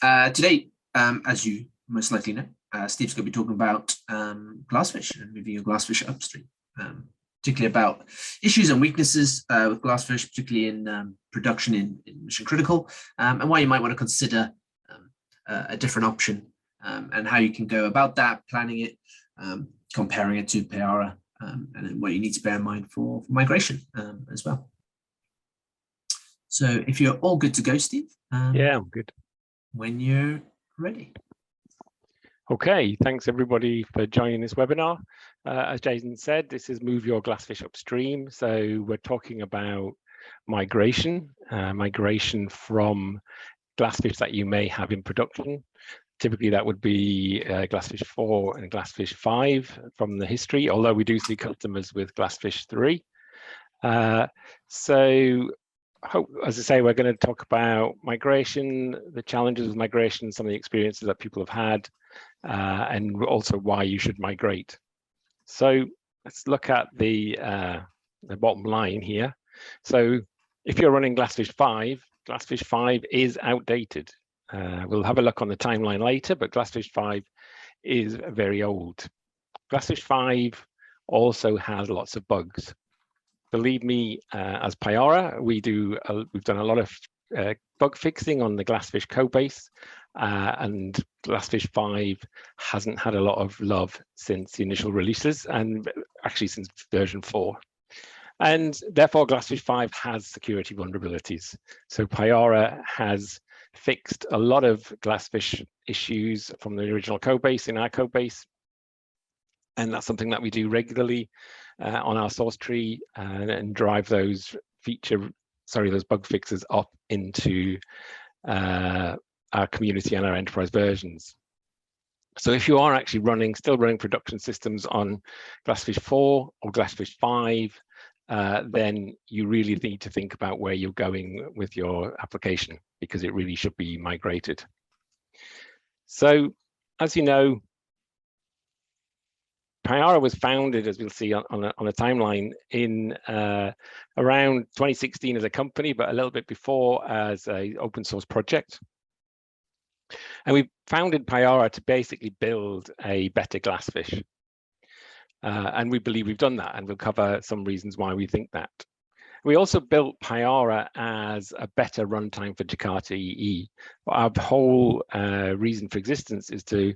Today, as you most likely know, Steve's going to be talking about GlassFish and moving your GlassFish upstream, particularly about issues and weaknesses with GlassFish, particularly in production in mission critical, and why you might want to consider a different option, and how you can go about that, planning it, comparing it to Payara, and then what you need to bear in mind for migration as well. So if you're all good to go, Steve. Yeah, I'm good. When you're ready. Okay, thanks everybody for joining this webinar. As Jason said, this is Move Your GlassFish Upstream. So we're talking about migration, migration from GlassFish that you may have in production. Typically that would be GlassFish 4 and GlassFish 5 from the history, although we do see customers with GlassFish 3. As I say, we're going to talk about migration, the challenges of migration, some of the experiences that people have had, and also why you should migrate. So let's look at the bottom line here. So if you're running GlassFish 5 is outdated. We'll have a look on the timeline later, but GlassFish 5 is very old. GlassFish 5 also has lots of bugs. Believe me, as Payara, we've done a lot of bug fixing on the GlassFish code base, and GlassFish 5 hasn't had a lot of love since the initial releases, and actually since version 4. And therefore, GlassFish 5 has security vulnerabilities. So Payara has fixed a lot of GlassFish issues from the original code base in our code base, and that's something that we do regularly on our source tree, and drive those those bug fixes up into our community and our enterprise versions. So if you are actually still running production systems on GlassFish 4 or GlassFish 5, then you really need to think about where you're going with your application, because it really should be migrated. So as you know, Payara was founded, as we'll see on a timeline, in around 2016 as a company, but a little bit before as an open source project. And we founded Payara to basically build a better GlassFish. And we believe we've done that, and we'll cover some reasons why we think that. We also built Payara as a better runtime for Jakarta EE. Our whole reason for existence is to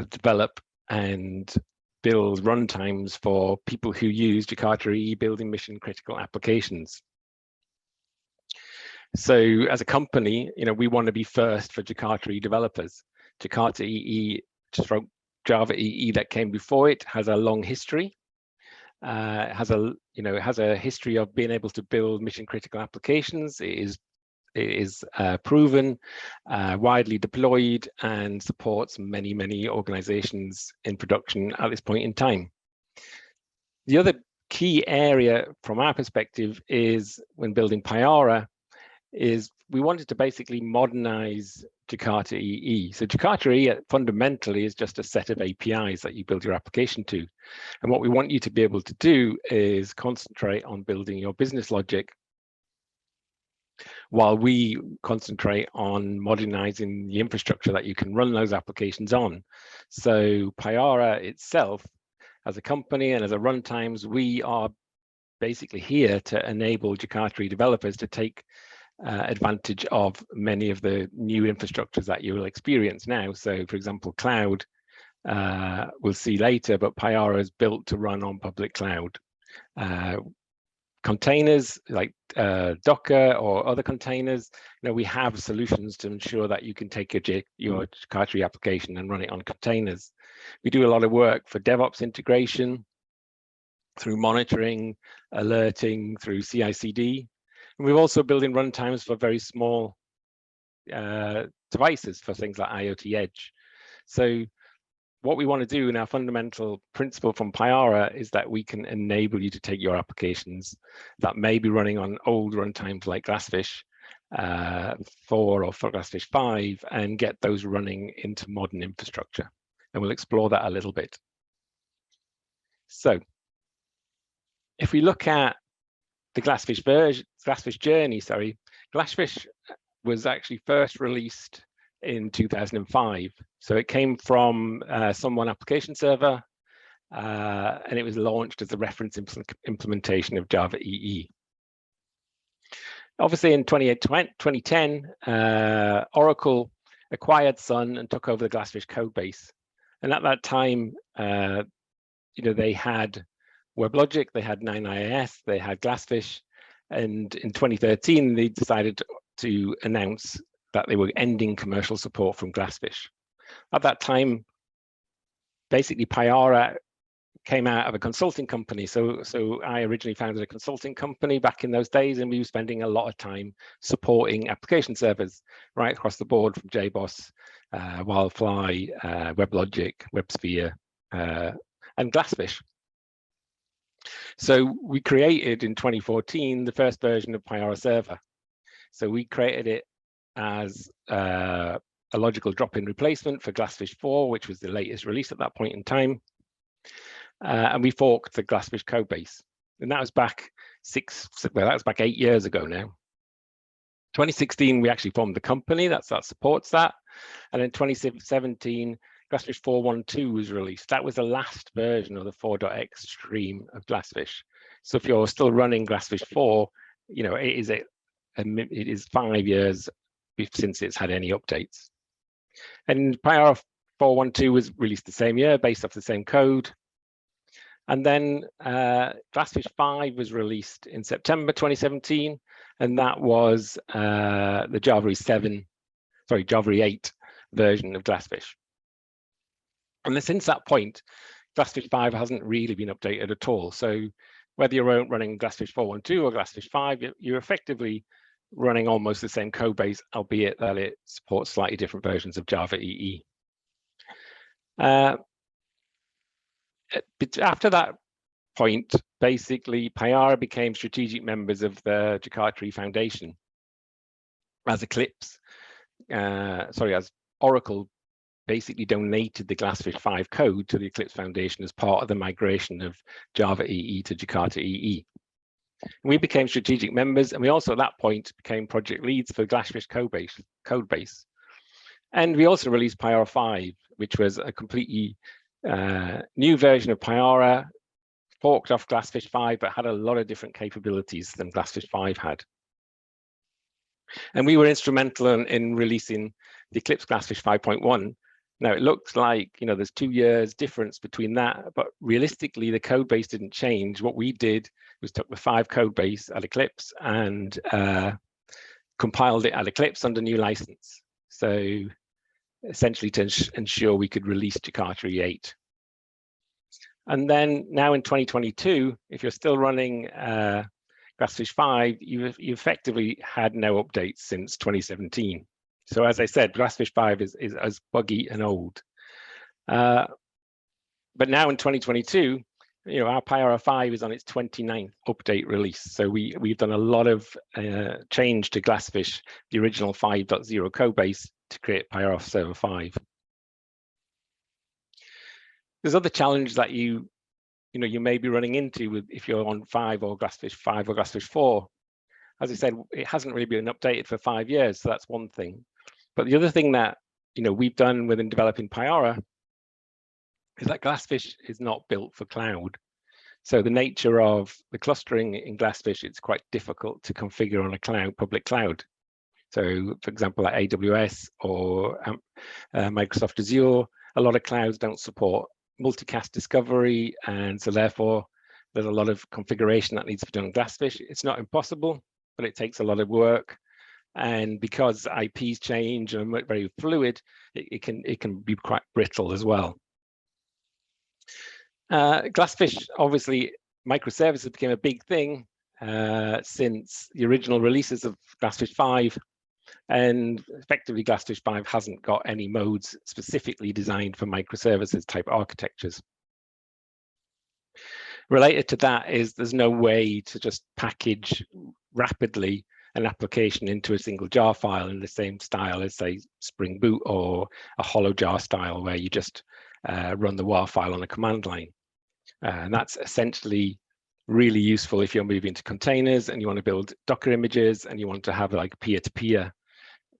develop and build runtimes for people who use Jakarta EE building mission critical applications. So as a company, we want to be first for Jakarta EE developers. Jakarta EE, Java EE that came before it, has a long history. It has a history of being able to build mission critical applications. It is proven, widely deployed, and supports many organizations in production at this point in time. The other key area from our perspective is, when building Payara, is we wanted to basically modernize Jakarta EE. So Jakarta EE fundamentally is just a set of APIs that you build your application to. And what we want you to be able to do is concentrate on building your business logic, while we concentrate on modernizing the infrastructure that you can run those applications on. So Payara itself, as a company and as a runtimes, we are basically here to enable Jakarta developers to take advantage of many of the new infrastructures that you will experience now. So for example, cloud, we'll see later, but Payara is built to run on public cloud. Containers like Docker or other containers, we have solutions to ensure that you can take your Jakarta application and run it on containers. We do a lot of work for DevOps integration, through monitoring, alerting, through CI/CD. And we're also building runtimes for very small devices, for things like IoT Edge. So what we want to do in our fundamental principle from Payara is that we can enable you to take your applications that may be running on old runtimes like GlassFish 4 or for GlassFish 5 and get those running into modern infrastructure. And we'll explore that a little bit. So if we look at the GlassFish journey, GlassFish was actually first released in 2005. So it came from someone application server, and it was launched as a reference implementation of Java EE. Obviously, in 2010, Oracle acquired Sun and took over the GlassFish code base. And at that time, they had WebLogic, they had 9IIS, they had GlassFish, and in 2013 they decided to announce that they were ending commercial support from GlassFish. At that time, basically Payara came out of a consulting company. So I originally founded a consulting company back in those days, and we were spending a lot of time supporting application servers right across the board, from JBoss, Wildfly, WebLogic, WebSphere, and GlassFish. So we created in 2014 the first version of Payara Server. So we created it as a logical drop-in replacement for GlassFish 4, which was the latest release at that point in time. And we forked the GlassFish code base. And that was back 8 years ago now. 2016, we actually formed the company that supports that. And in 2017, GlassFish 4.1.2 was released. That was the last version of the 4.x stream of GlassFish. So if you're still running GlassFish 4, it is 5 years since it's had any updates. And Payara 4.1.2 was released the same year, based off the same code. And then GlassFish 5 was released in September 2017, and that was the Java EE 8 version of GlassFish. And then since that point, GlassFish 5 hasn't really been updated at all. So whether you're running GlassFish 4.1.2 or GlassFish 5, you're effectively running almost the same code base, albeit that it supports slightly different versions of Java EE. After that point, basically, Payara became strategic members of the Jakarta EE Foundation as as Oracle basically donated the GlassFish 5 code to the Eclipse Foundation as part of the migration of Java EE to Jakarta EE. And we became strategic members, and we also at that point became project leads for GlassFish code base. And we also released Payara 5, which was a completely new version of Payara, forked off GlassFish 5, but had a lot of different capabilities than GlassFish 5 had. And we were instrumental in releasing the Eclipse GlassFish 5.1. Now, it looks like, there's 2 years difference between that, but realistically, the code base didn't change. What we did was took the 5 code base at Eclipse and compiled it at Eclipse under new license. So essentially to ensure we could release Jakarta EE 8. And then now in 2022, if you're still running GlassFish 5, you effectively had no updates since 2017. So as I said, GlassFish 5 is as buggy and old. But now in 2022, our Payara 5 is on its 29th update release. So we've done a lot of change to GlassFish, the original 5.0 code base, to create Payara Server 5. There's other challenges that you may be running into if you're on 5 or GlassFish 5 or GlassFish 4. As I said, it hasn't really been updated for 5 years, so that's one thing. But the other thing that we've done within developing Payara is that GlassFish is not built for cloud. So the nature of the clustering in GlassFish, it's quite difficult to configure on a public cloud. So for example, like AWS or Microsoft Azure, a lot of clouds don't support multicast discovery, and so therefore there's a lot of configuration that needs to be done on GlassFish. It's not impossible, but it takes a lot of work, and because IPs change and are very fluid, it can be quite brittle as well. GlassFish, obviously, microservices became a big thing since the original releases of GlassFish 5. And effectively, GlassFish 5 hasn't got any modes specifically designed for microservices type architectures. Related to that is there's no way to just package rapidly an application into a single jar file in the same style as, say, Spring Boot or a hollow jar style, where you just run the WAR file on a command line. And that's essentially really useful if you're moving to containers and you want to build Docker images and you want to have like peer-to-peer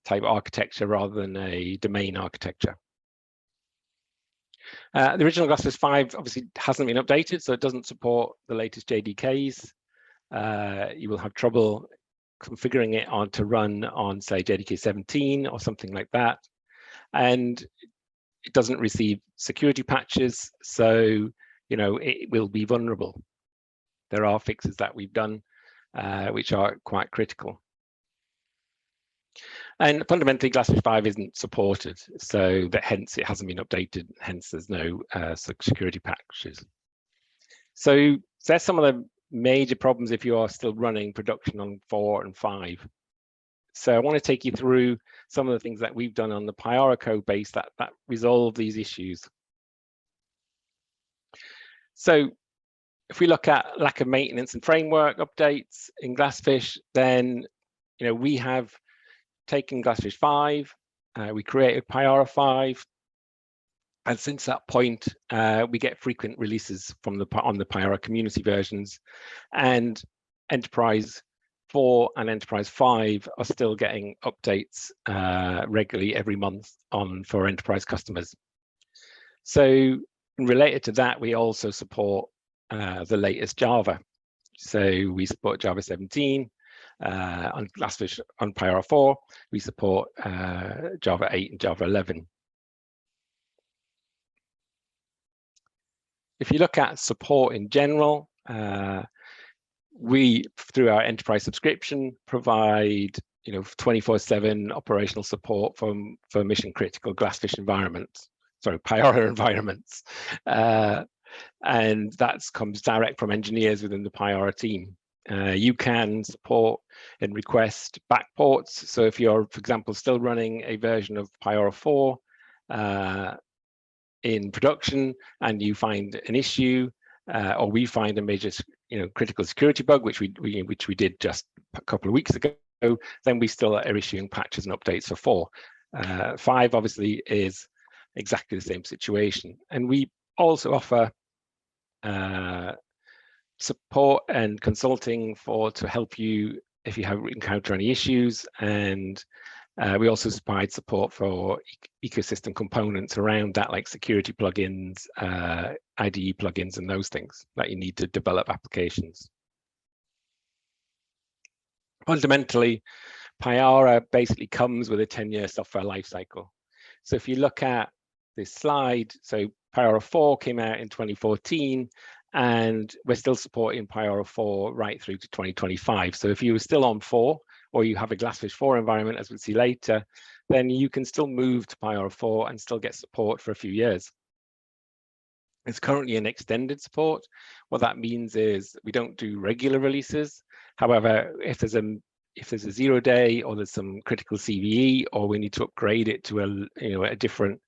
type architecture rather than a domain architecture. The original GlassFish 5 obviously hasn't been updated, so it doesn't support the latest JDKs. You will have trouble configuring it on to run on, say, JDK 17 or something like that. And it doesn't receive security patches, so it will be vulnerable. There are fixes that we've done which are quite critical. And fundamentally, GlassFish 5 isn't supported, so that hence it hasn't been updated, hence there's no security patches. So there's some of the major problems if you are still running production on 4 and 5. So I want to take you through some of the things that we've done on the Payara code base that resolve these issues. So if we look at lack of maintenance and framework updates in GlassFish, then we have taken GlassFish 5, we created Payara 5, and since that point we get frequent releases from on the Payara community versions, and Enterprise 4 and Enterprise 5 are still getting updates regularly every month for enterprise customers. So related to that, we also support the latest Java. So we support Java 17 on GlassFish. On Payara 4, we support Java 8 and Java 11. If you look at support in general, we, through our enterprise subscription, provide 24/7 operational support for mission critical GlassFish environments, sorry, Payara environments, and that comes direct from engineers within the Payara team. You can support and request backports. So if you're, for example, still running a version of Payara 4 in production and you find an issue, or we find a major critical security bug, which we did just a couple of weeks ago, then we still are issuing patches and updates for 4. 5 obviously is exactly the same situation, and we also offer support and consulting to help you if you encounter any issues, and we also provide support for ecosystem components around that, like security plugins, IDE plugins, and those things that you need to develop applications. Fundamentally, Payara basically comes with a 10-year software lifecycle. So if you look at this slide, so Payara 4 came out in 2014, and we're still supporting Payara 4 right through to 2025. So if you were still on 4, or you have a GlassFish 4 environment, as we'll see later, then you can still move to Payara 4 and still get support for a few years. It's currently an extended support. What that means is we don't do regular releases. However, if there's a 0 day, or there's some critical CVE, or we need to upgrade it to a different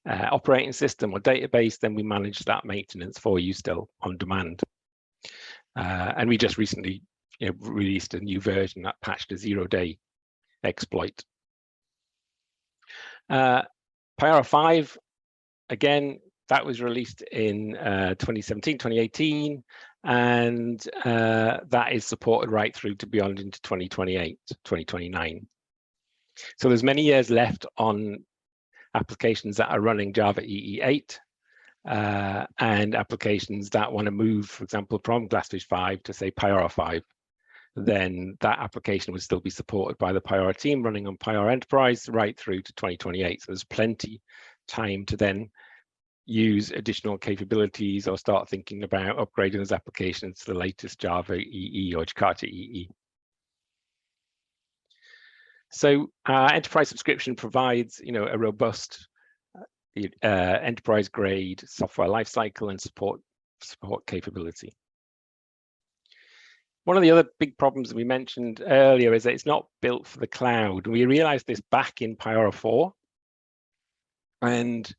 operating system or database, then we manage that maintenance for you still on demand. And we just recently released a new version that patched a 0 day exploit. Payara 5, again, that was released in 2017, 2018, and that is supported right through to beyond into 2028, 2029. So there's many years left on applications that are running Java EE 8 and applications that want to move, for example, from GlassFish 5 to, say, Payara 5. Then that application would still be supported by the Payara team running on Payara Enterprise right through to 2028. So there's plenty time to then use additional capabilities or start thinking about upgrading those applications to the latest Java EE or Jakarta EE. So our enterprise subscription provides, a robust enterprise-grade software lifecycle and support capability. One of the other big problems that we mentioned earlier is that it's not built for the cloud. We realized this back in Payara 4, and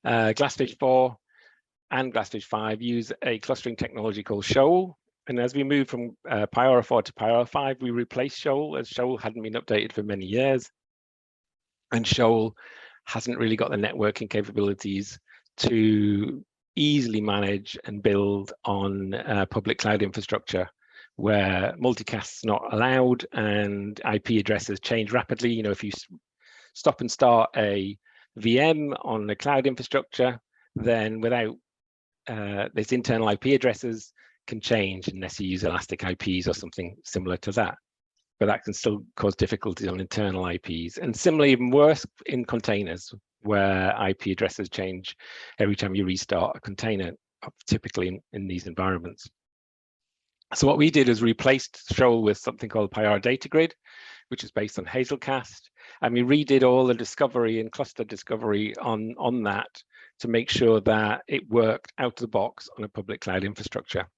GlassFish 4 and GlassFish 5 use a clustering technology called Shoal. And as we move from Payara 4 to Payara 5, we replaced Shoal, as Shoal hadn't been updated for many years. And Shoal hasn't really got the networking capabilities to easily manage and build on public cloud infrastructure, where multicast is not allowed and IP addresses change rapidly. If you stop and start a VM on the cloud infrastructure, then without this internal IP addresses can change unless you use elastic IPs or something similar to that. But that can still cause difficulties on internal IPs. And similarly, even worse in containers, where IP addresses change every time you restart a container, typically in these environments. So what we did is replaced Shoal with something called Payara Data Grid, which is based on Hazelcast. And we redid all the discovery and cluster discovery on that to make sure that it worked out of the box on a public cloud infrastructure.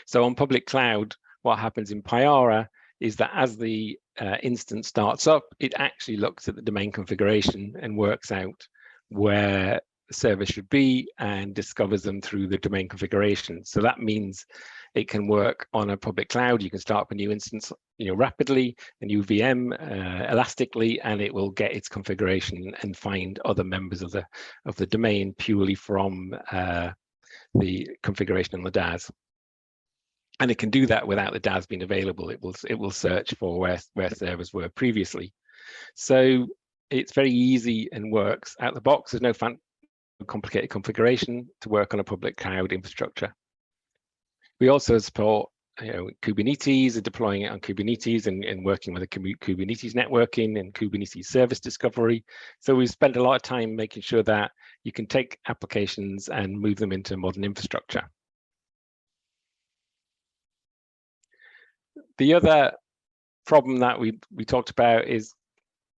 So on public cloud, what happens in Payara is that as the instance starts up, it actually looks at the domain configuration and works out where the server should be and discovers them through the domain configuration. So that means it can work on a public cloud. You can start up a new instance, rapidly, a new VM elastically, and it will get its configuration and find other members of the domain purely from the configuration on the DAS. And it can do that without the DAS being available. It will search for where servers were previously. So it's very easy and works out the box. There's no complicated configuration to work on a public cloud infrastructure. We also support Kubernetes and deploying it on Kubernetes and working with a Kubernetes networking and Kubernetes service discovery. So we spent a lot of time making sure that you can take applications and move them into modern infrastructure. The other problem that we talked about is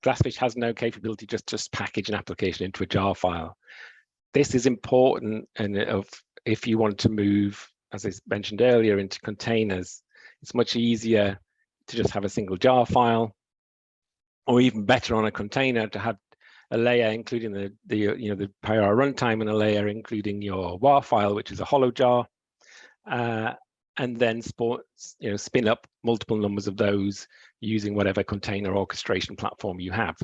GlassFish has no capability just package an application into a jar file. This is important, and if you want to move, as I mentioned earlier, into containers, it's much easier to just have a single jar file, or even better on a container to have a layer including the Payara runtime and a layer including your WAR file, which is a hollow jar, and then spin up multiple numbers of those using whatever container orchestration platform you have.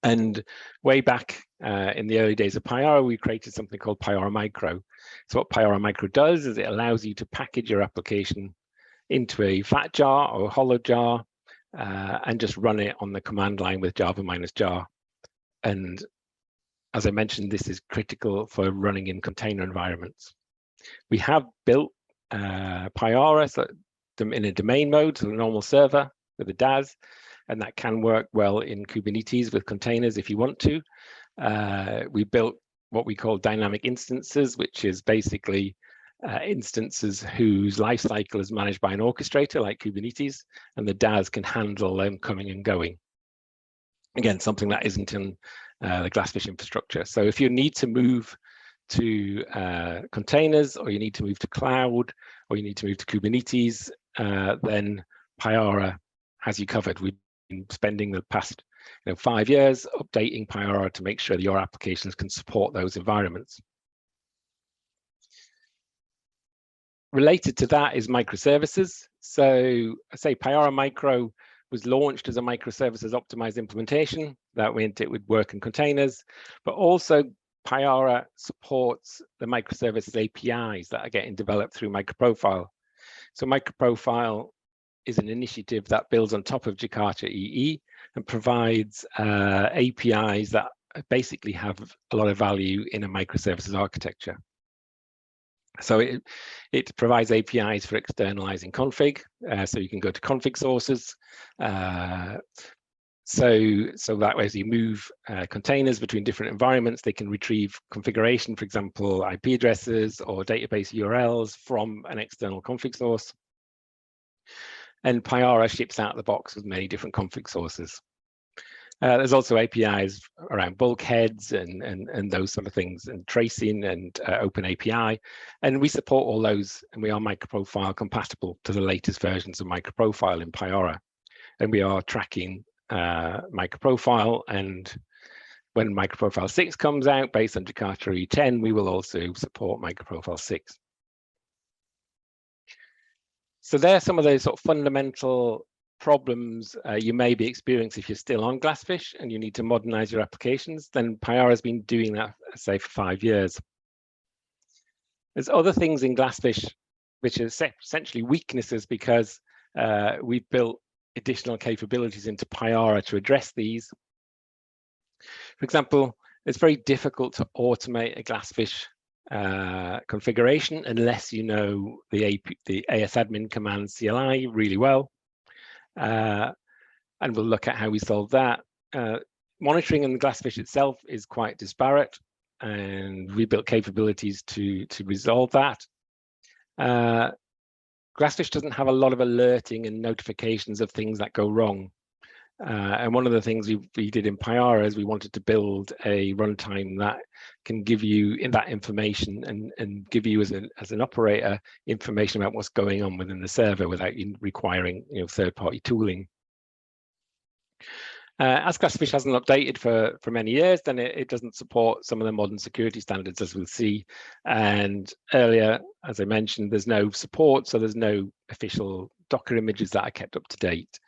And way back in the early days of Payara, we created something called Payara Micro. So what Payara Micro does is it allows you to package your application into a flat jar or a hollow jar and just run it on the command line with Java -jar. And as I mentioned, this is critical for running in container environments. We have built Payara in a domain mode, so a normal server with a DAS, and that can work well in Kubernetes with containers if you want to. We built what we call dynamic instances, which is basically instances whose life cycle is managed by an orchestrator like Kubernetes, and the DAS can handle them coming and going. Again, something that isn't in the GlassFish infrastructure. So if you need to move to containers, or you need to move to cloud, or you need to move to Kubernetes, then Payara has you covered. We've been spending the past 5 years updating Payara to make sure that your applications can support those environments. Related to that is microservices. So I say Payara Micro was launched as a microservices optimized implementation. That meant it would work in containers, but also Payara supports the microservices APIs that are getting developed through MicroProfile. So MicroProfile is an initiative that builds on top of Jakarta EE and provides APIs that basically have a lot of value in a microservices architecture. So it provides APIs for externalizing config. So you can go to config sources. So that way, as you move containers between different environments, they can retrieve configuration, for example, IP addresses or database URLs from an external config source. And Payara ships out the box with many different config sources. There's also APIs around bulkheads and those sort of things, and tracing and Open API. And we support all those, and we are MicroProfile compatible to the latest versions of MicroProfile in Payara. And we are tracking MicroProfile, and when MicroProfile 6 comes out based on Jakarta EE10, we will also support MicroProfile 6. So there are some of those sort of fundamental problems you may be experiencing if you're still on GlassFish and you need to modernize your applications. Then Payara has been doing that, say, for 5 years. There's other things in GlassFish which are essentially weaknesses because we've built additional capabilities into Payara to address these. For example, it's very difficult to automate a GlassFish configuration unless you know the ASAdmin command CLI really well. And we'll look at how we solve that. Monitoring in the GlassFish itself is quite disparate, and we built capabilities to resolve that. GlassFish doesn't have a lot of alerting and notifications of things that go wrong. And one of the things we did in Payara is we wanted to build a runtime that can give you that information and give you as an operator information about what's going on within the server without requiring third-party tooling. As GlassFish hasn't updated for many years, then it doesn't support some of the modern security standards, as we'll see. And earlier, as I mentioned, there's no support, so there's no official Docker images that are kept up to date.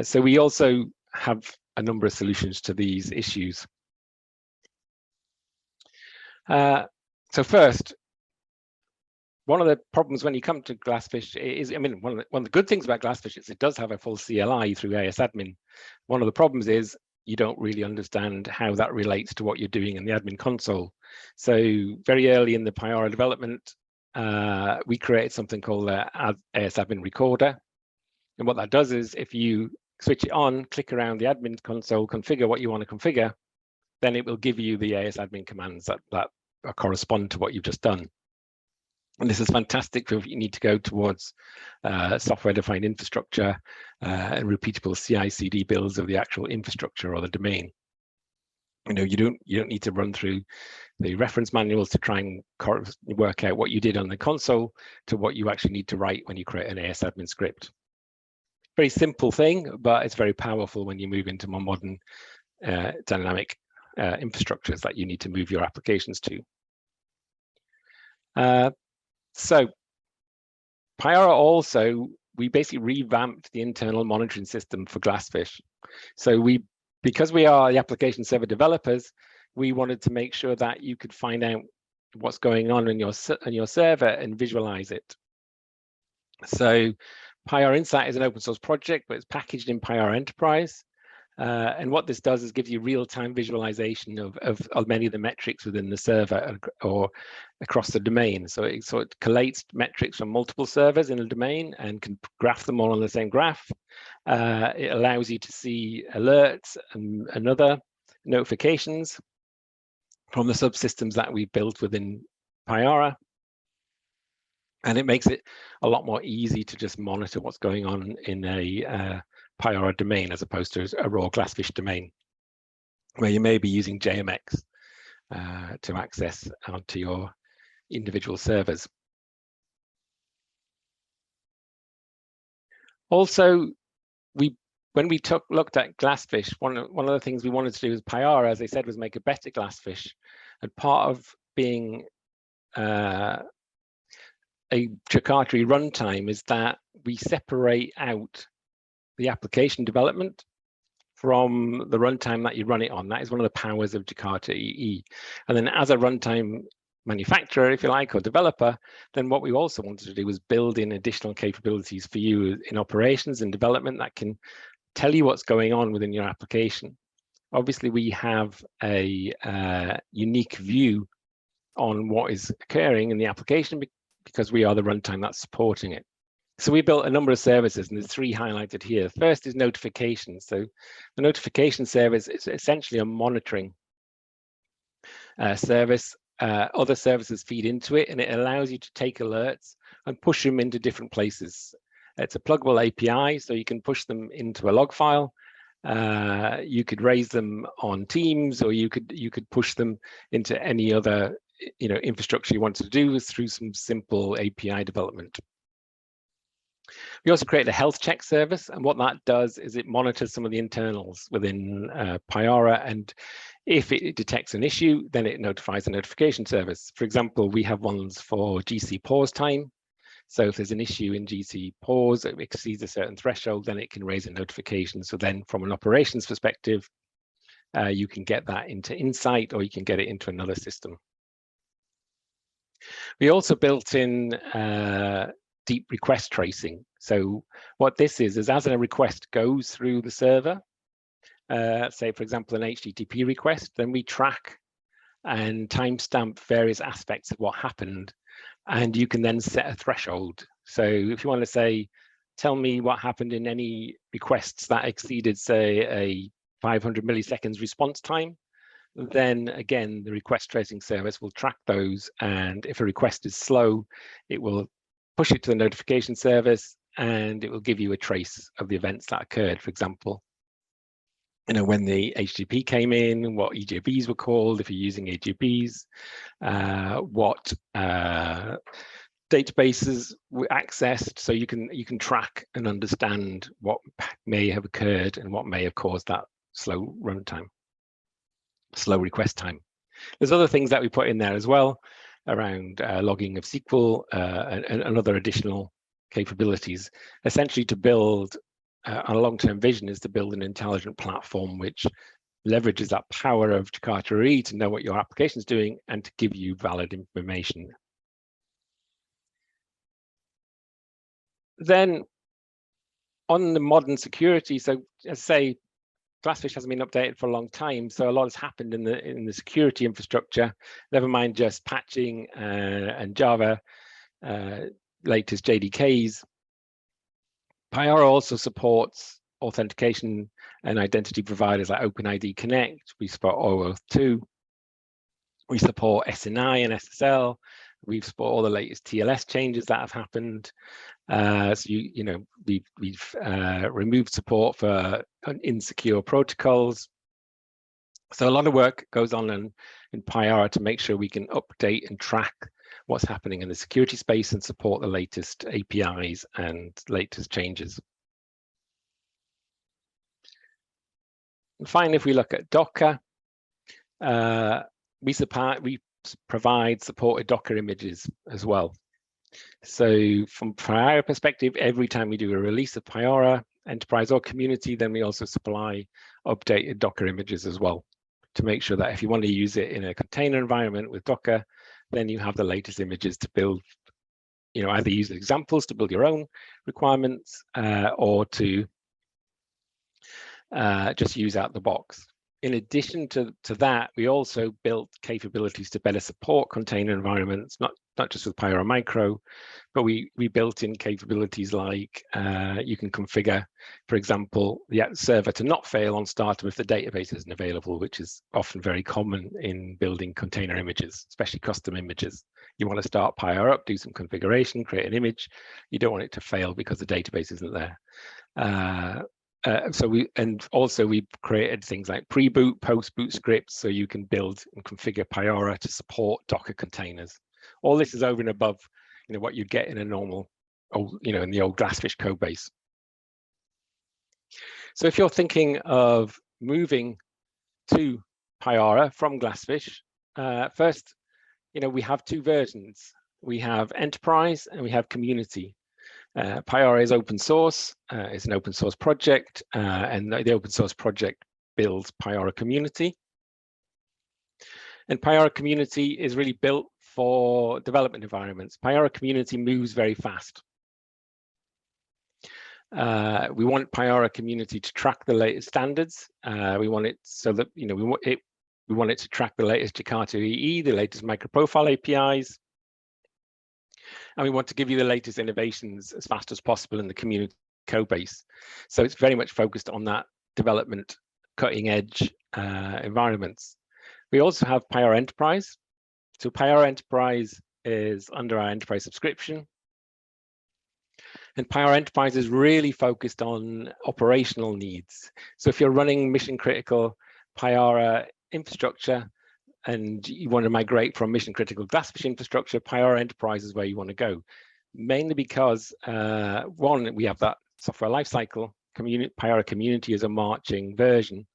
So we also have a number of solutions to these issues. So first, one of the problems when you come to GlassFish is, I mean, one of the good things about GlassFish is it does have a full CLI through ASAdmin. One of the problems is you don't really understand how that relates to what you're doing in the admin console. So very early in the Payara development, we created something called the ASAdmin recorder. And what that does is if you switch it on, click around the admin console, configure what you want to configure, then it will give you the ASAdmin commands that correspond to what you've just done. And this is fantastic if you need to go towards software-defined infrastructure and repeatable CI/CD builds of the actual infrastructure or the domain. You don't need to run through the reference manuals to try and work out what you did on the console to what you actually need to write when you create an ASAdmin script. Very simple thing, but it's very powerful when you move into more modern dynamic infrastructures that you need to move your applications to. So Payara also, we basically revamped the internal monitoring system for GlassFish. So because we are the application server developers, we wanted to make sure that you could find out what's going on in your server and visualize it. So Payara Insight is an open source project, but it's packaged in Payara Enterprise. And what this does is give you real-time visualization of many of the metrics within the server or across the domain. So it collates metrics from multiple servers in a domain and can graph them all on the same graph. It allows you to see alerts and other notifications from the subsystems that we built within Payara. And it makes it a lot more easy to just monitor what's going on in a Payara domain as opposed to a raw GlassFish domain, where you may be using JMX to access onto your individual servers. Also, when we looked at GlassFish, one of the things we wanted to do with Payara, as I said, was make a better GlassFish. And part of being a Jakarta EE runtime is that we separate out the application development from the runtime that you run it on. That is one of the powers of Jakarta EE. And then as a runtime manufacturer, if you like, or developer, then what we also wanted to do was build in additional capabilities for you in operations and development that can tell you what's going on within your application. Obviously, we have a unique view on what is occurring in the application because we are the runtime that's supporting it. So we built a number of services, and there's three highlighted here. First is notifications. So the notification service is essentially a monitoring service. Other services feed into it, and it allows you to take alerts and push them into different places. It's a pluggable API, so you can push them into a log file. You could raise them on Teams, or you could push them into any other infrastructure you want to do through some simple API development. We also created a health check service, and what that does is it monitors some of the internals within Payara, and if it detects an issue, then it notifies the notification service. For example, we have ones for GC pause time. So if there's an issue in GC pause, it exceeds a certain threshold, then it can raise a notification. So then from an operations perspective, you can get that into Insight, or you can get it into another system. We also built in deep request tracing. So what this is as a request goes through the server, say, for example, an HTTP request, then we track and timestamp various aspects of what happened. And you can then set a threshold. So if you want to say, tell me what happened in any requests that exceeded, say, a 500 milliseconds response time, then again, the request tracing service will track those. And if a request is slow, it will push it to the notification service, and it will give you a trace of the events that occurred. For example, when the HTTP came in, what EJBs were called, if you're using EJBs, what databases were accessed, so you can track and understand what may have occurred and what may have caused that slow runtime, slow request time. There's other things that we put in there as well around logging of SQL and other additional capabilities, essentially to build our long-term vision is to build an intelligent platform which leverages that power of Jakarta EE to know what your application is doing and to give you valid information. Then on the modern security, so as I say, GlassFish hasn't been updated for a long time, so a lot has happened in the security infrastructure, never mind just patching and Java latest JDKs. Payara also supports authentication and identity providers like OpenID Connect. We support OAuth 2. We support SNI and SSL. We support all the latest TLS changes that have happened. So we've removed support for insecure protocols. So a lot of work goes on in Payara to make sure we can update and track what's happening in the security space and support the latest APIs and latest changes. And finally, if we look at Docker, we provide supported Docker images as well. So from Payara perspective, every time we do a release of Payara Enterprise or Community, then we also supply updated Docker images as well to make sure that if you want to use it in a container environment with Docker, then you have the latest images to build, either use examples to build your own requirements or to just use out the box. In addition to that, we also built capabilities to better support container environments, not just with Payara Micro, but we built in capabilities like you can configure, for example, the server to not fail on startup if the database isn't available, which is often very common in building container images, especially custom images. You want to start Payara up, do some configuration, create an image. You don't want it to fail because the database isn't there. So we created things like pre-boot, post-boot scripts, so you can build and configure Payara to support Docker containers. All this is over and above, what you get in a normal, in the old GlassFish code base. So if you're thinking of moving to Payara from GlassFish, first, we have two versions. We have Enterprise and we have Community. Payara is open source. It's an open source project, and the open source project builds Payara Community. And Payara Community is really built for development environments. Payara Community moves very fast. We want Payara Community to track the latest standards. We want it so that we want it to track the latest Jakarta EE, the latest microprofile APIs. And we want to give you the latest innovations as fast as possible in the community code base. So it's very much focused on that development, cutting edge environments. We also have Payara Enterprise. So Payara Enterprise is under our enterprise subscription. And Payara Enterprise is really focused on operational needs. So if you're running mission critical Payara infrastructure, and you want to migrate from mission critical GlassFish infrastructure, Payara Enterprise is where you want to go. Mainly because one, we have that software lifecycle. Payara Community is a marching version.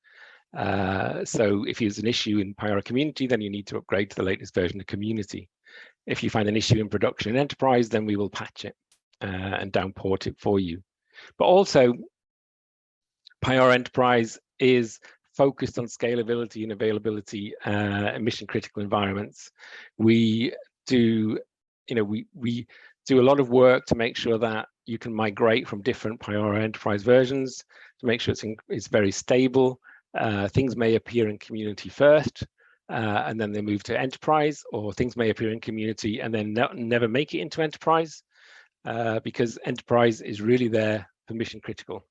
So if there's an issue in Payara Community, then you need to upgrade to the latest version of Community. If you find an issue in production and Enterprise, then we will patch it and downport it for you. But also, Payara Enterprise is focused on scalability and availability and mission critical environments. We do, we do a lot of work to make sure that you can migrate from different Payara Enterprise versions to make sure it's very stable. Things may appear in community first, and then they move to enterprise, or things may appear in community and then never make it into enterprise, because enterprise is really there for mission critical.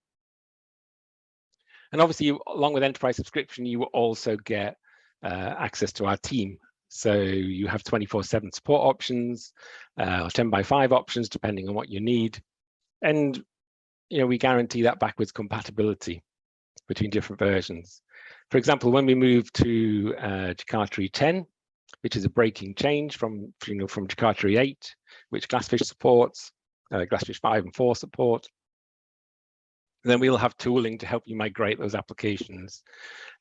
And obviously, along with enterprise subscription, you will also get access to our team. So you have 24/7 support options, or 10x5 options, depending on what you need. And we guarantee that backwards compatibility between different versions. For example, when we move to Jakarta EE 10, which is a breaking change from Jakarta EE 8, which GlassFish supports, GlassFish 5 and 4 support, then we'll have tooling to help you migrate those applications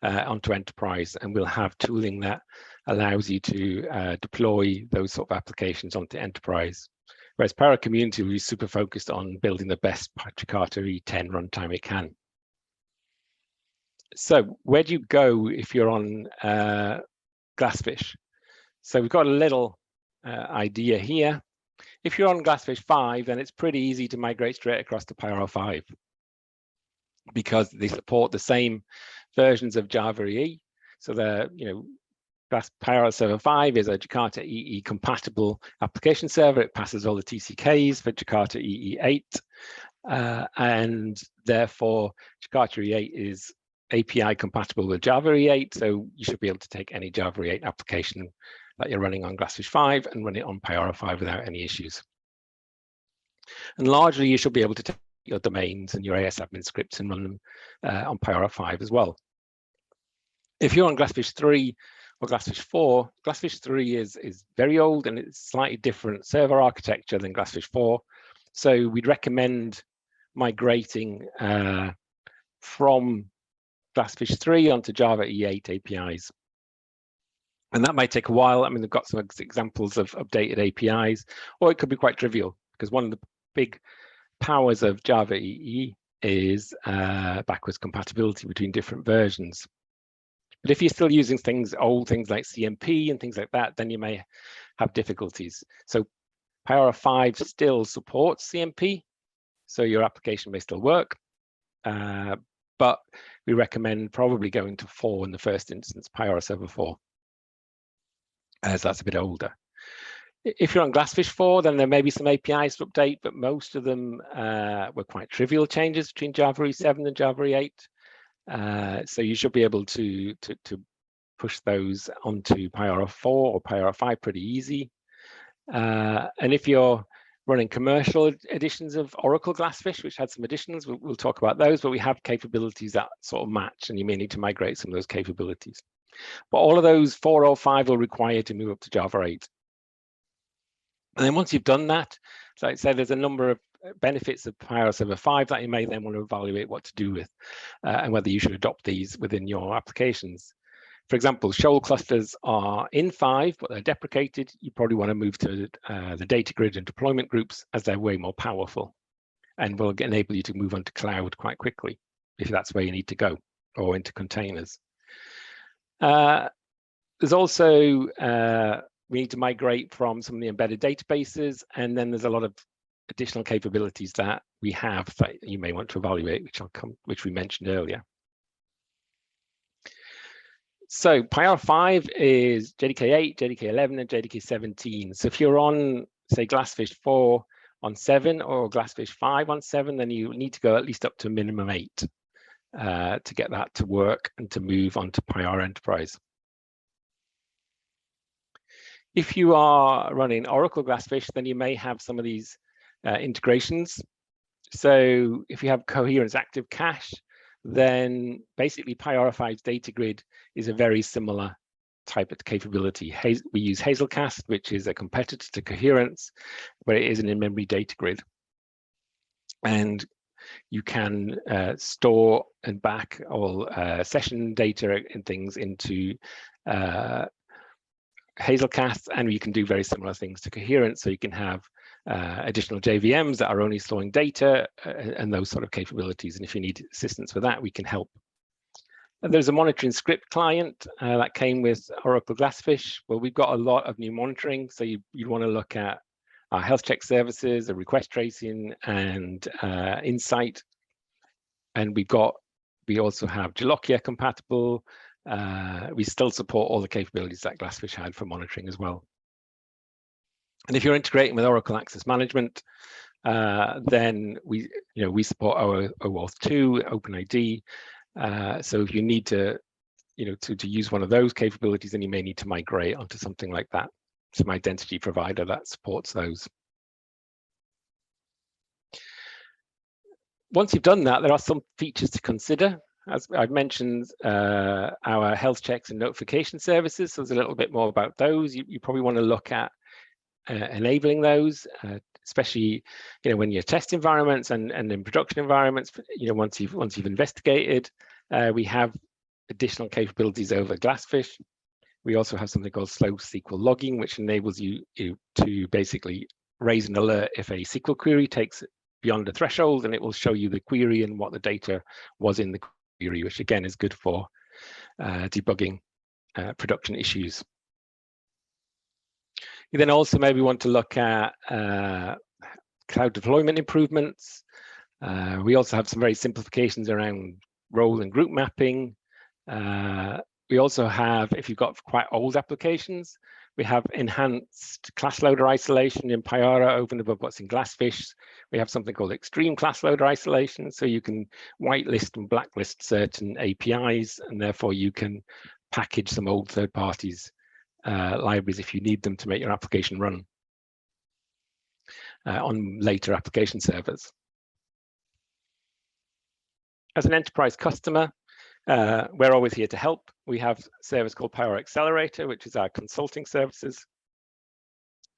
onto enterprise, and we'll have tooling that allows you to deploy those sort of applications onto enterprise. Whereas Payara Community will be super focused on building the best Jakarta EE 10 runtime it can. So where do you go if you're on GlassFish? So we've got a little idea here. If you're on GlassFish 5, then it's pretty easy to migrate straight across to Payara 5, because they support the same versions of Java EE. So Payara Server 5 is a Jakarta EE compatible application server. It passes all the TCKs for Jakarta EE 8, and therefore Jakarta EE 8 is API compatible with Java EE 8. So you should be able to take any Java EE 8 application that you're running on GlassFish 5 and run it on Payara 5 without any issues. And largely, you should be able to take your domains and your AS admin scripts and run them on Payara 5 as well. If you're on GlassFish 3 or GlassFish 4, GlassFish 3 is very old and it's slightly different server architecture than GlassFish 4. So we'd recommend migrating from GlassFish 3 onto Java EE 8 APIs. And that might take a while. I mean, they've got some examples of updated APIs, or it could be quite trivial, because one of the big powers of Java EE is backwards compatibility between different versions. But if you're still using old things like CMP and things like that, then you may have difficulties. So Payara 5 still supports CMP, so your application may still work, but we recommend probably going to 4 in the first instance, Payara Server 4, as that's a bit older. If you're on GlassFish 4, then there may be some APIs to update, but most of them were quite trivial changes between Java EE 7 and Java EE 8. So you should be able to push those onto Payara 4 or Payara 5 pretty easy. And if you're running commercial editions of Oracle GlassFish, which had some additions, we'll talk about those, but we have capabilities that sort of match, and you may need to migrate some of those capabilities. But all of those 4 or 5 will require you to move up to Java 8. And then once you've done that, so like I said, there's a number of benefits of Payara Server 5 that you may then want to evaluate what to do with, and whether you should adopt these within your applications. For example, shoal clusters are in 5, but they're deprecated. You probably want to move to the data grid and deployment groups, as they're way more powerful and will enable you to move onto cloud quite quickly if that's where you need to go, or into containers. There's also, we need to migrate from some of the embedded databases, and then there's a lot of additional capabilities that we have that you may want to evaluate, which we mentioned earlier. So Payara 5 is JDK 8, JDK 11, and JDK 17. So if you're on, say, GlassFish 4 on 7 or GlassFish 5 on 7, then you need to go at least up to minimum 8 to get that to work and to move on to Payara Enterprise. If you are running Oracle GlassFish, then you may have some of these integrations. So if you have coherence active cache, then basically Payara 5's data grid is a very similar type of capability. We use Hazelcast, which is a competitor to coherence, but it is an in-memory data grid. And you can store and back all session data and things into Hazelcast, and you can do very similar things to coherence. So you can have additional JVMs that are only storing data and those sort of capabilities. And if you need assistance with that, we can help. And there's a monitoring script client that came with Oracle GlassFish. Well, we've got a lot of new monitoring. So you'd want to look at our health check services, a request tracing, and insight. And we also have Jalokia compatible. We still support all the capabilities that GlassFish had for monitoring as well. And if you're integrating with Oracle Access Management, then we support our OAuth 2, OpenID. So if you need to use one of those capabilities, then you may need to migrate onto something like that, some identity provider that supports those. Once you've done that, there are some features to consider. As I've mentioned, our health checks and notification services. So there's a little bit more about those. You probably want to look at enabling those, especially when you're test environments and in production environments. Once you've investigated, we have additional capabilities over GlassFish. We also have something called slow SQL logging, which enables you to basically raise an alert if a SQL query takes beyond a threshold, and it will show you the query and what the data was in the query, which again is good for debugging production issues. You then also maybe want to look at cloud deployment improvements. We also have some very simplifications around role and group mapping. We also have, if you've got quite old applications, we have enhanced class loader isolation in Payara over and above what's in GlassFish. We have something called extreme class loader isolation, so you can whitelist and blacklist certain APIs, and therefore you can package some old third parties libraries if you need them to make your application run on later application servers. As an enterprise customer, we're always here to help. We have a service called Payara Accelerator, which is our consulting services,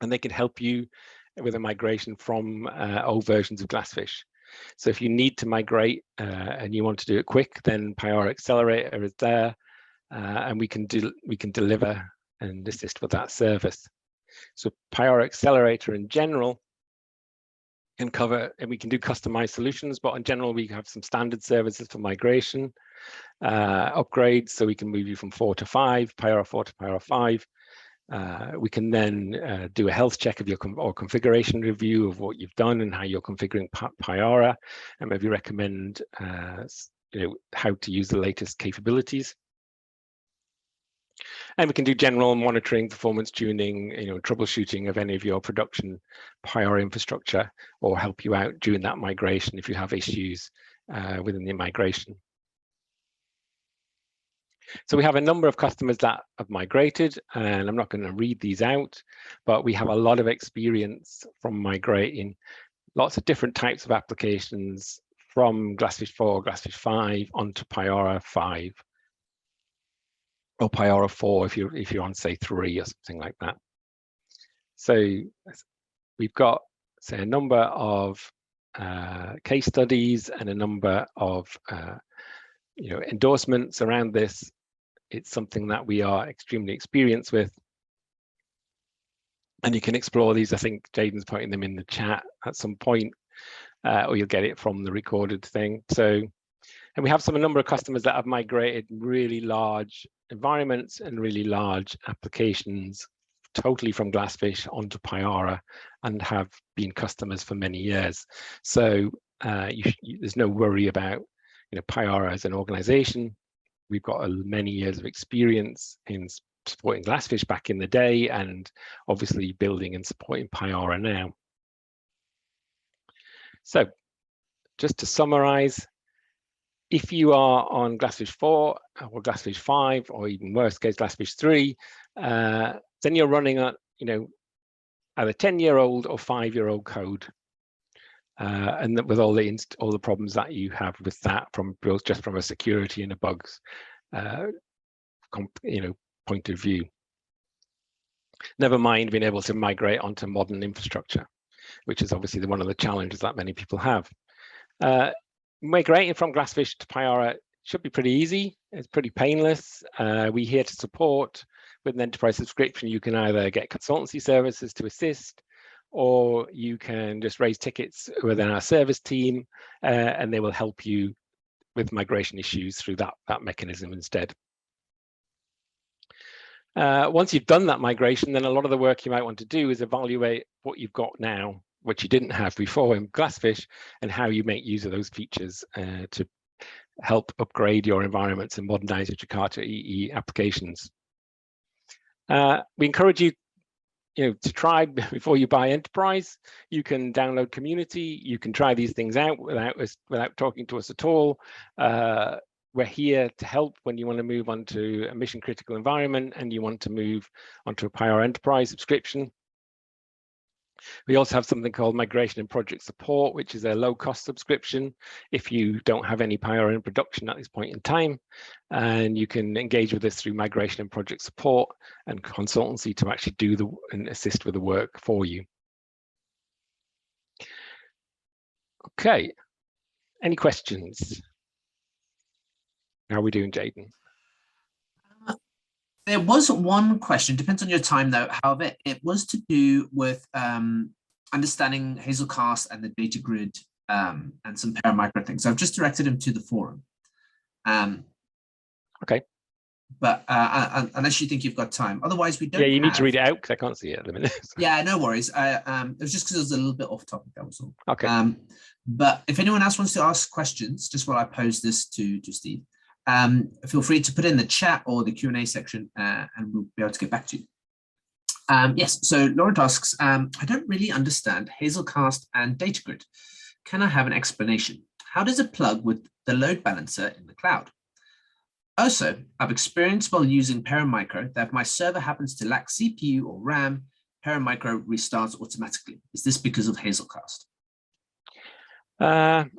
and they can help you with a migration from old versions of GlassFish. So if you need to migrate and you want to do it quick, then Payara Accelerator is there, and we can deliver and assist with that service. So Payara Accelerator in general can cover, and we can do customized solutions, but in general, we have some standard services for migration, upgrades, so we can move you from 4 to 5, Payara 4 to Payara 5. We can then do a health check of your or configuration review of what you've done and how you're configuring Payara, and maybe recommend how to use the latest capabilities. And we can do general monitoring, performance tuning, troubleshooting of any of your production Payara infrastructure, or help you out during that migration if you have issues within the migration. So we have a number of customers that have migrated, and I'm not going to read these out, but we have a lot of experience from migrating lots of different types of applications from GlassFish 4, GlassFish 5 onto Payara 5. Or Payara 4 if you're on, say, 3 or something like that. So we've got, say, a number of case studies and a number of endorsements around this. It's something that we are extremely experienced with, and you can explore these. I think Jaden's putting them in the chat at some point, or you'll get it from the recorded thing. So, and we have a number of customers that have migrated really large environments and really large applications totally from GlassFish onto Payara, and have been customers for many years. So there's no worry about Payara as an organization. We've got many years of experience in supporting GlassFish back in the day, and obviously building and supporting Payara now. So just to summarize, if you are on GlassFish 4 or GlassFish 5, or even worse case GlassFish 3, then you're running on either 10-year-old or 5-year-old code, and with all the problems that you have with that, just from a security and a bugs point of view. Never mind being able to migrate onto modern infrastructure, which is obviously one of the challenges that many people have. Migrating from GlassFish to Payara should be pretty easy. It's pretty painless. We're here to support. With an enterprise subscription, you can either get consultancy services to assist, or you can just raise tickets within our service team, and they will help you with migration issues through that mechanism instead. Once you've done that migration, then a lot of the work you might want to do is evaluate what you've got now, what you didn't have before in GlassFish, and how you make use of those features to help upgrade your environments and modernize your Jakarta EE applications. We encourage you, to try before you buy Enterprise. You can download Community. You can try these things out without talking to us at all. We're here to help when you want to move onto a mission critical environment and you want to move onto a Payara Enterprise subscription. We also have something called Migration and Project Support, which is a low-cost subscription if you don't have any Payara in production at this point in time. And you can engage with us through Migration and Project Support and consultancy to actually do and assist with the work for you. Okay, any questions? How are we doing, Jaden? There was one question, depends on your time though. However, it was to do with understanding Hazelcast and the data grid and some Paramicro things. So I've just directed him to the forum. Okay. But unless you think you've got time, otherwise we don't. Yeah, you need to read it out because I can't see it at the minute. Yeah, no worries. It was just because it was a little bit off topic, that was all. Okay. But if anyone else wants to ask questions, just while I pose this to Steve, feel free to put it in the chat or the Q&A section and we'll be able to get back to you. Yes, so Laurent asks, I don't really understand Hazelcast and data grid. Can I have an explanation? How does it plug with the load balancer in the cloud? Also, I've experienced while using Paramicro that if my server happens to lack CPU or RAM, Paramicro restarts automatically. Is this because of Hazelcast?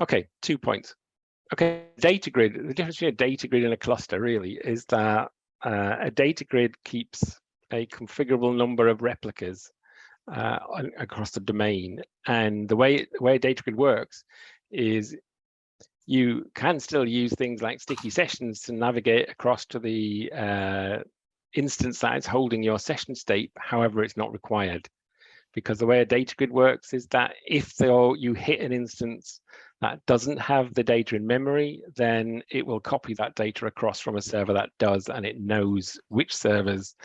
Okay, 2 points. Okay, data grid, the difference between a data grid and a cluster really is that a data grid keeps a configurable number of replicas across the domain. And the way a data grid works is you can still use things like sticky sessions to navigate across to the instance that is holding your session state. However, it's not required, because the way a data grid works is that if you hit an instance that doesn't have the data in memory, then it will copy that data across from a server that does, and it knows which servers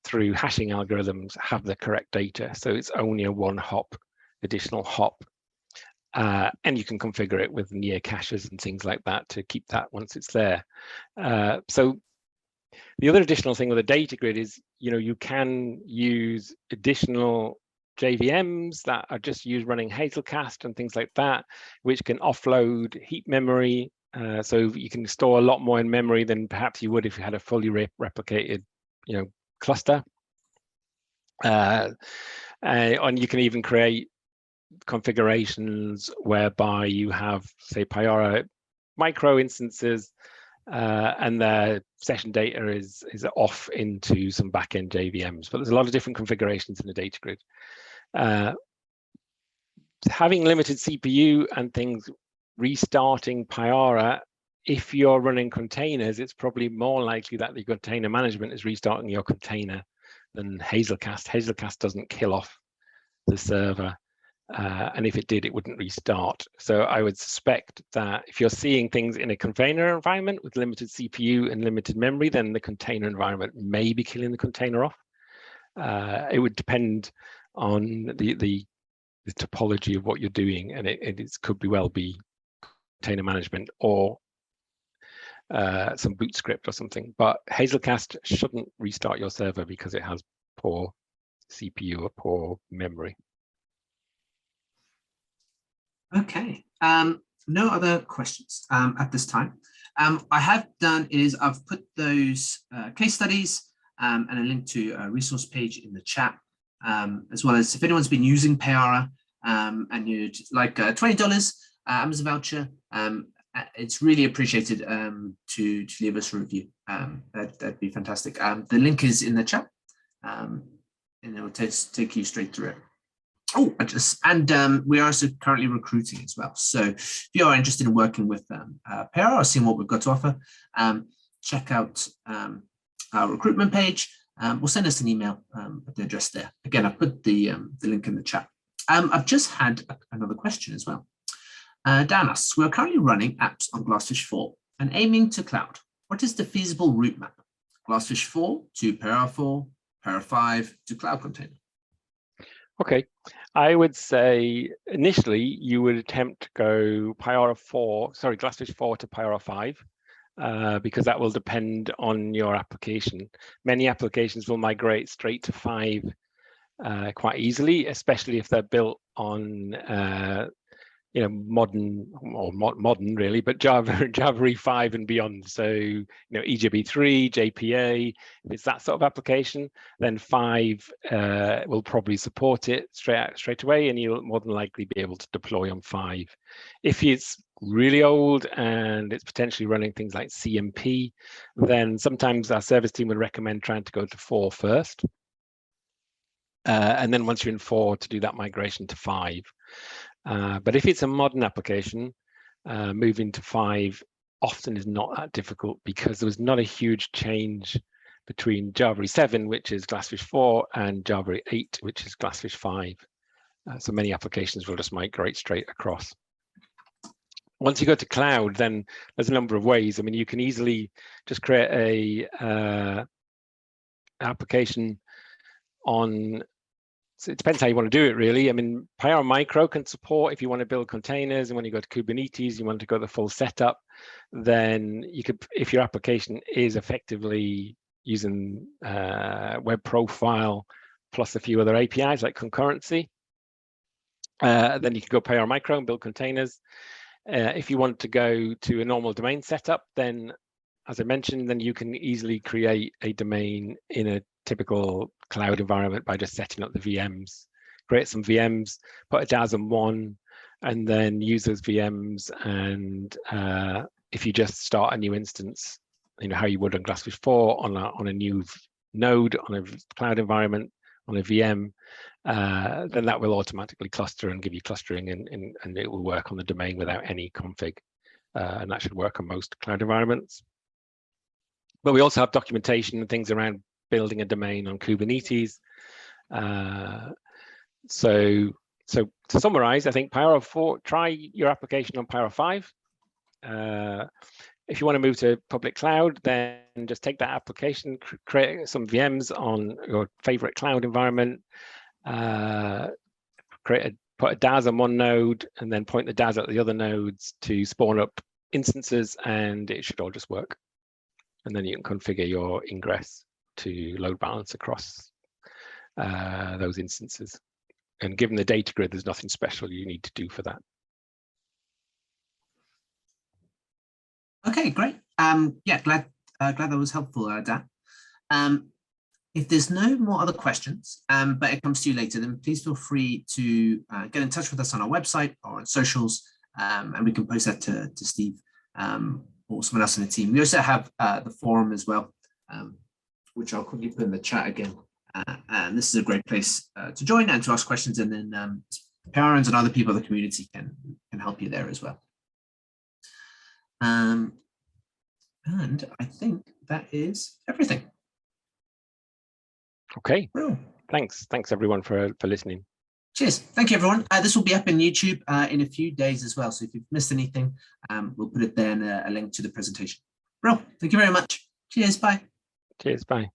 through hashing algorithms have the correct data. So it's only a additional hop. And you can configure it with near caches and things like that to keep that once it's there. So the other additional thing with a data grid is, you can use additional JVMs that are just used running Hazelcast and things like that, which can offload heap memory. So you can store a lot more in memory than perhaps you would if you had a fully replicated, cluster. And you can even create configurations whereby you have, say, Payara micro instances and the session data is off into some backend JVMs. But there's a lot of different configurations in the data grid. Having limited CPU and things restarting Payara, if you're running containers, it's probably more likely that the container management is restarting your container than Hazelcast. Hazelcast doesn't kill off the server. And if it did, it wouldn't restart. So I would suspect that if you're seeing things in a container environment with limited CPU and limited memory, then the container environment may be killing the container off. It would depend on the topology of what you're doing, and it could well be container management or some boot script or something. But Hazelcast shouldn't restart your server because it has poor CPU or poor memory. Okay, no other questions at this time. I have done is I've put those case studies and a link to a resource page in the chat, as well as if anyone's been using Payara and you'd like $20 Amazon voucher, it's really appreciated to leave us a review. That'd be fantastic. The link is in the chat and it will take you straight through it. Oh, we are also currently recruiting as well. So if you are interested in working with Payara or seeing what we've got to offer, check out our recruitment page. Or send us an email at the address there. Again, I put the link in the chat. I've just had another question as well. Dan asks, we're currently running apps on GlassFish 4 and aiming to cloud. What is the feasible route map? GlassFish 4 to Payara 4, Payara 5 to Cloud Container? Okay, I would say initially you would attempt to go GlassFish 4 to Payara 5, because that will depend on your application. Many applications will migrate straight to 5 quite easily, especially if they're built on modern really, but Java E5 and beyond. So EJB3, JPA, if it's that sort of application, then 5 will probably support it straight away, and you'll more than likely be able to deploy on 5. If it's really old and it's potentially running things like CMP, then sometimes our service team would recommend trying to go to 4 first. And then once you're in 4, to do that migration to 5. But if it's a modern application, moving to 5 often is not that difficult, because there was not a huge change between Java 7, which is GlassFish 4, and Java 8, which is GlassFish 5. So many applications will just migrate straight across. Once you go to cloud, then there's a number of ways. I mean, you can easily just create a application on. So it depends how you want to do it, really. I mean, Payara Micro can support if you want to build containers, and when you go to Kubernetes, you want to go the full setup, then you could, if your application is effectively using web profile plus a few other APIs like concurrency, then you could go Payara Micro and build containers. If you want to go to a normal domain setup, then, as I mentioned, then you can easily create a domain in a typical cloud environment by just setting up the VMs, create some VMs, put a DAS on one, and then use those VMs. And if you just start a new instance, how you would on GlassFish 4 on a new node, on a cloud environment, on a VM, then that will automatically cluster and give you clustering, and it will work on the domain without any config. And that should work on most cloud environments. But we also have documentation and things around building a domain on Kubernetes. So to summarize, I think Payara 4, try your application on Payara 5. If you want to move to public cloud, then just take that application, create some VMs on your favorite cloud environment, put a DAS on one node, and then point the DAS at the other nodes to spawn up instances, and it should all just work. And then you can configure your ingress to load balance across those instances. And given the data grid, there's nothing special you need to do for that. Okay, great. Yeah, glad that was helpful, Dan. If there's no more other questions, but it comes to you later, then please feel free to get in touch with us on our website or on socials, and we can post that to Steve or someone else in the team. We also have the forum as well, which I'll quickly put in the chat again. And this is a great place to join and to ask questions, and then parents and other people in the community can help you there as well. And I think that is everything. Okay. Cool. Thanks everyone for listening. Cheers. Thank you, everyone. This will be up in YouTube in a few days as well. So if you've missed anything, we'll put it there in a link to the presentation. Bro, thank you very much. Cheers. Bye. Cheers. Bye.